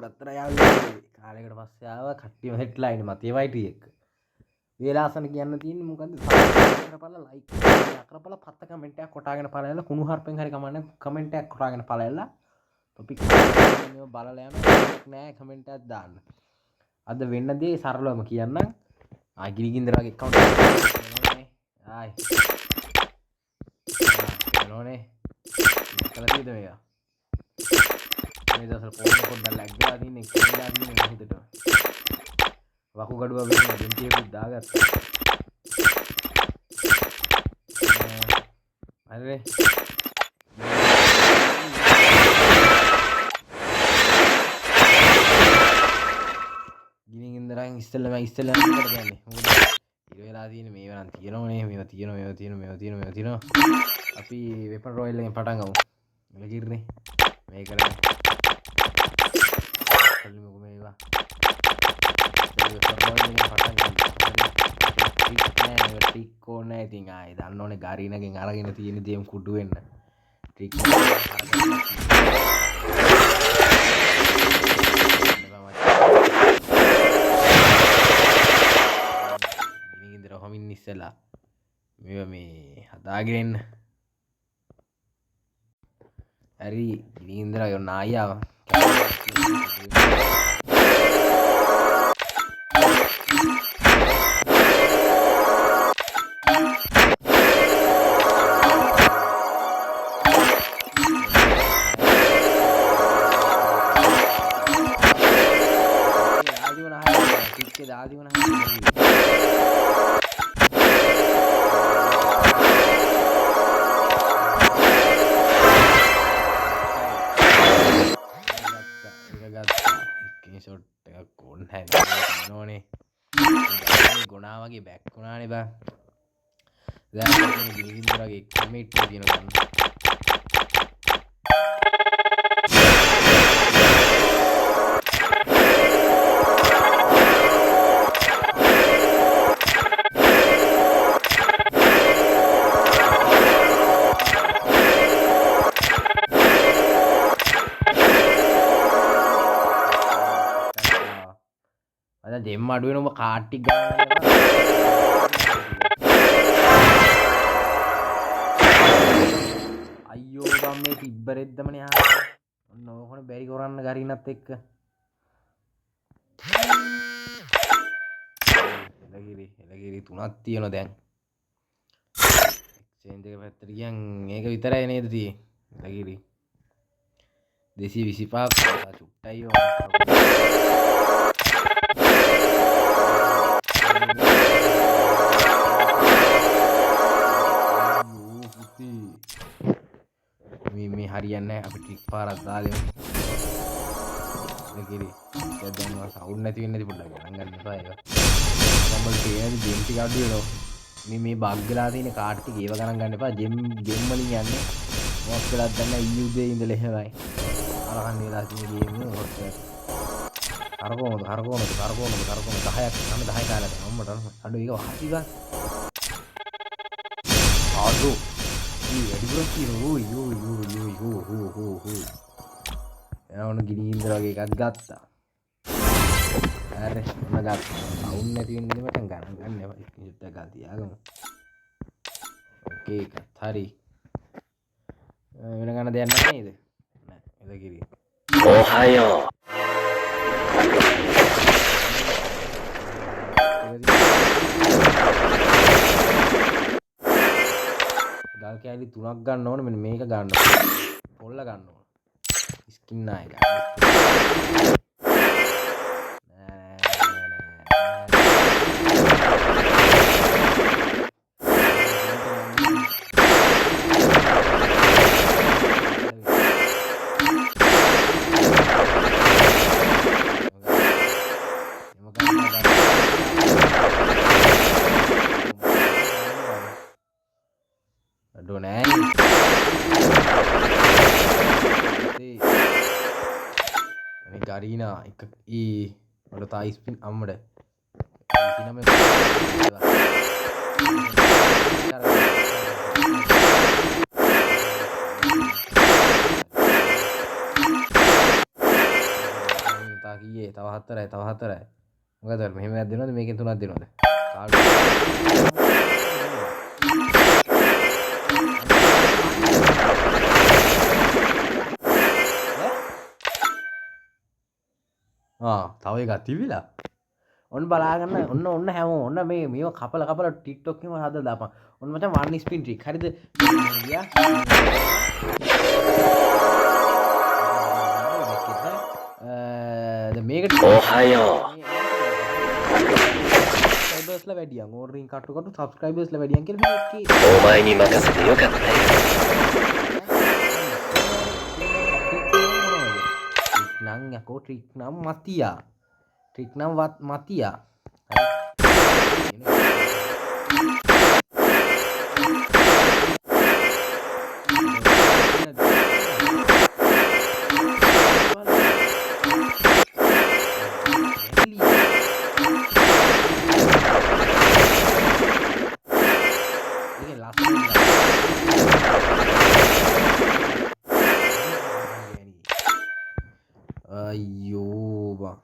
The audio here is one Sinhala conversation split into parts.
රත්තර යාළුවෝ කාලයකට පස්සේ ආවා කට්ටියම හෙට්ලා ඉන්නේ මතේ වයිටි එක. වේලාසන කියන්න තියෙන්නේ මොකද්ද? සබ්ස්ක්‍රයිබ් කරපළා ලයික් කරපළා පත්ත කමෙන්ට් එකක් කොටාගෙන පළයලා කුණු හarpෙන් හරි කමන්නේ කමෙන්ට් එකක් කොටාගෙන පළයලා ටොපික් මේව බලලා යනවා නෑ කමෙන්ට් එකක් දාන්න. අද වෙන්න දේ සරලවම කියන්නම්. ගිරිගින්දරගේ account එක ආයි නෝනේ කළා තියෙද මේවා මේ දවස්වල ෆෝන් පොඩ්ඩක් ලැග් වෙලා තින්නේ කියලා දින්නේ හිතට වකුගඩුව වෙන දෙන්ටියකුත් දාගත්තා හරිනේ ගිරිගින්දරන් ඉස්සෙල්ලම ඉකට ගන්නේ මොකද ඉර වෙලා තියෙන්නේ මේවා නම් තියෙනවනේ මේවා තියෙනවා අපි වෙපන් රොයල් එකෙන් පටන් ගමු මෙලකිරනේ මේ කරන්නේ කල්ලිමු මේවා වෙපන් රොයල් එකෙන් පටන් ගමු ටික් ඕනේ ඉතින් ආයේ දන්න ඕනේ ගාරීනගෙන් අරගෙන තියෙන දේම් කුඩු වෙන්න ටික් ගිරිගින්දර හොමින් ඉස්සලා මේවා මේ හදාගෙන එන්න හරි ගිරිගින්දර යෝ නායියාව आदि बना गुणावगे बैक गुणाने बा गिरिगिंदरगे कमिट තියෙනවා දෙම්ම අඩු වෙන ඔබ කාඩ් ටික ගන්න අයියෝ බම් මේ තිබ්බරෙද්දමනේ ආ ඔන්න ඕකනේ බැරි කරන්න ගරිනත් එක්ක එලගිරි තුනක් තියෙනවා දැන් එක්ස්චේන්ජ් එක පැත්තට ගියන් මේක විතරයි නේද තියෙන්නේ එලගිරි 225ක් චුට්ටයි මේ හරියන්නේ අපි ටික් පාරක් දාලෙමු එලගිරි දැන් සවුන්ඩ් නැති වෙන්නේ නැති පොඩ්ඩක් ගණන් ගන්න එපා ඒක සම්බල් තියෙන ජෙම් ටික අඩු වෙනවා මේ බග් වෙලා තියෙන කාඩ් ටික ඒව ගණන් ගන්න එපා ජෙම් වලින් යන්නේ මොකක් වෙලාද දැන් ඊයු දේ ඉඳලා එහෙමයි අරහන් වෙලා තියෙන ගේම් එක කරකෝමද 10ක් තමයි 10 කාලයක් අම්මට අඩු ඒක හරි ගන්න ආදු ඊ වැඩිපුර කියනවා යෝ එනවන ගිරිගින්දර වගේ එකක් ගත්තා හරි මම ගත්තා අවුන් නැති වෙන්නේ මට ගණන් ගන්න එපා ඉතින් ගා තියාගමු ඕකේ එකත් හරි වෙන ගන්න දෙයක් නැහැ නේද නෑ එලගිරි ඔහයෝ ගල් කෑලි 3ක් ගන්න ඕනේ මෙන්න මේක ගන්න පොල්ල ගන්න ඕනේ ස්කින් ආය ගන්න Garina e what a spin amade කීයේ තව 4යි මොකද මෙහෙම එකක් දෙනවද මේකෙන් 3ක් දෙනවද තව එකක් තිබිලා ඔන්න බලාගන්න ඔන්න හැමෝම ඔන්න මේව කපලා TikTok එකේම හදලා දාපන් ඔන්න මචං one spin trick හරිද ගියා මේකට ඔහයෝ සබ්ස්ක්‍රයිබර්ස්ලා වැඩියන් ඕරින් කට්ටු සබ්ස්ක්‍රයිබර්ස්ලා වැඩියන් කියලා මේකේ ඔමයිනි මකසෙ යොකත් නං යකෝ ට්‍රික් නම් මතියා ට්‍රික් නම් මතියා අයියෝ බා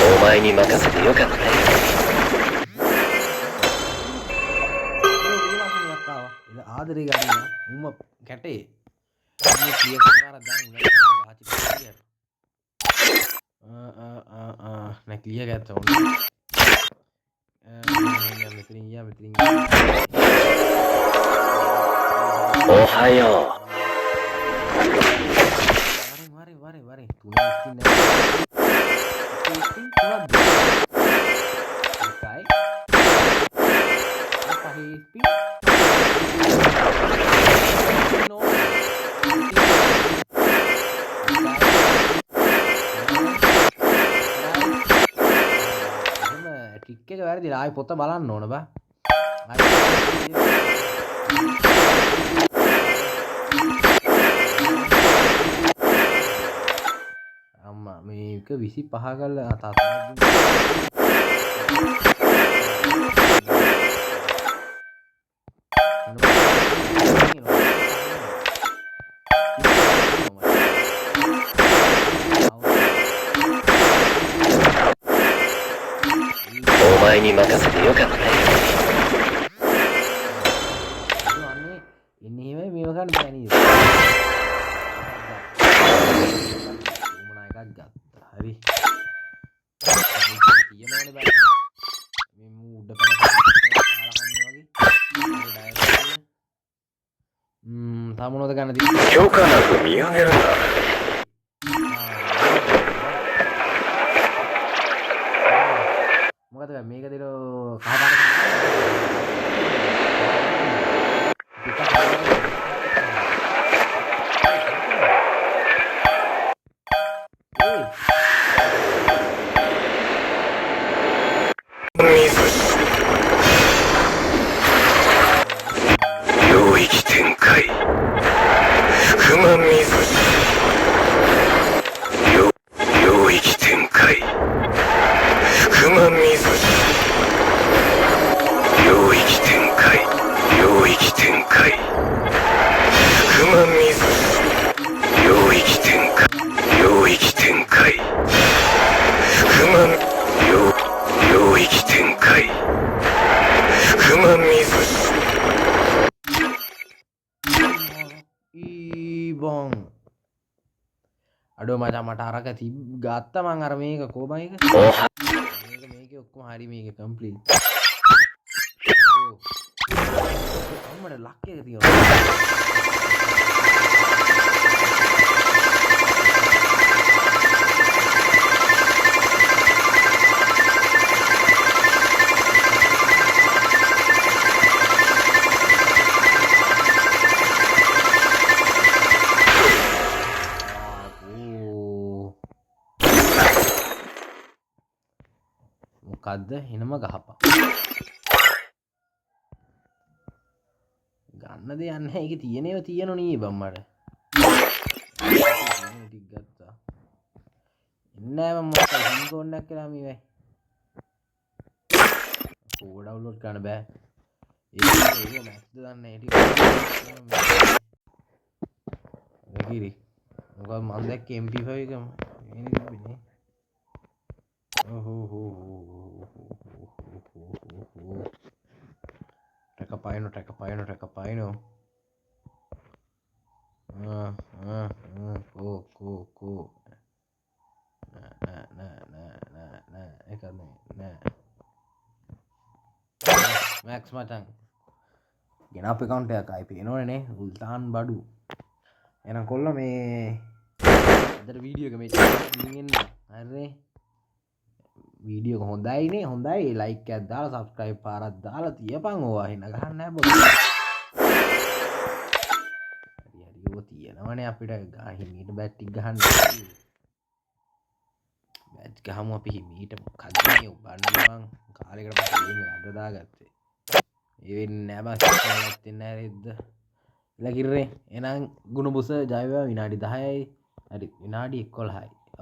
お前に任せてよかったよ ආදරේ ගන්න උම්ම කැටේ මේ ක්ලියර් කරලා දැන් උලට වාචි ක්ලියර් නේ ක්ලියර් ගත්තා ඕන මෙතනින් ගියා ඔහයෝ වරේ තුන ස්කින් එකයි පහේ ස්පින් නෝ ටික් එක වැරදිලා ආයි පොත බලන්න ඕන බා අම්මා මේක 25 කරලා තාත්තාお前に任せてよかったよ。ini මේව ගන්න බෑ නේද? මොන එකක් ගත්තා. හරි. තියෙනවනේ බෑ. මේ උඩ පැන කාලකන්නේ වගේ. සාමුණෝද ගන්න තියෙන්නේ. චෝකනක් මියගෙරන. මොකද මේක දිලෝ කහපාට අඩෝ මට අරක ගත්තා මං අර මේක කොහමයි මේක මේකේ ඔක්කොම හරි මේක කම්ප්ලීට් අම්මඩ ලක් එක තියෙනවා මොකද්ද එනම ගහපන් ගන්න දෙයක් නැහැ ඒකේ තියෙනේව තියෙනෝනේ බම්මට ටික ගත්තා එන්නේ මම මොකක්ද හින්කෝන් එකක් කියලා මේ කෝ ඩවුන්ලෝඩ් කරන්න බෑ ඒක මැක්ස්ද දන්නේ ටික ගිරි මොකද මම දැක්ක MP5 එක එන්නේ තිබ්බේ Trekapaino. Ko. Nah. Ikan nah. Max macam. ගෙනප් account එකක් ආයි පේනවනේ උල්තාන් බඩු. එහෙනම් කොල්ල මේ අදට වීඩියෝ එක මෙච්චර ඉන්න. හරිනේ. වීඩියෝ එක හොඳයිනේ හොඳයි ලයික් එකක් දාලා සබ්ස්ක්‍රයිබ් පාරක් දාලා තියපන් ඕවා හින ගහන්න නැහැ බොත්. හරි ඕක තියෙනවනේ අපිට හිමීට බැට් ටික ගහන්න. බැට් ගහමු අපි හිමීට මොකක්ද මේ උබන්න මං කාලයකට පස්සේ අද දාගත්තේ. ඒ වෙන්නේ නැහැ බස් එකක් දෙන්න හැරෙද්ද. ඉලකිරේ එහෙනම් ගුණබුස ජය වේවා විනාඩි 10යි. හරි විනාඩි 11යි.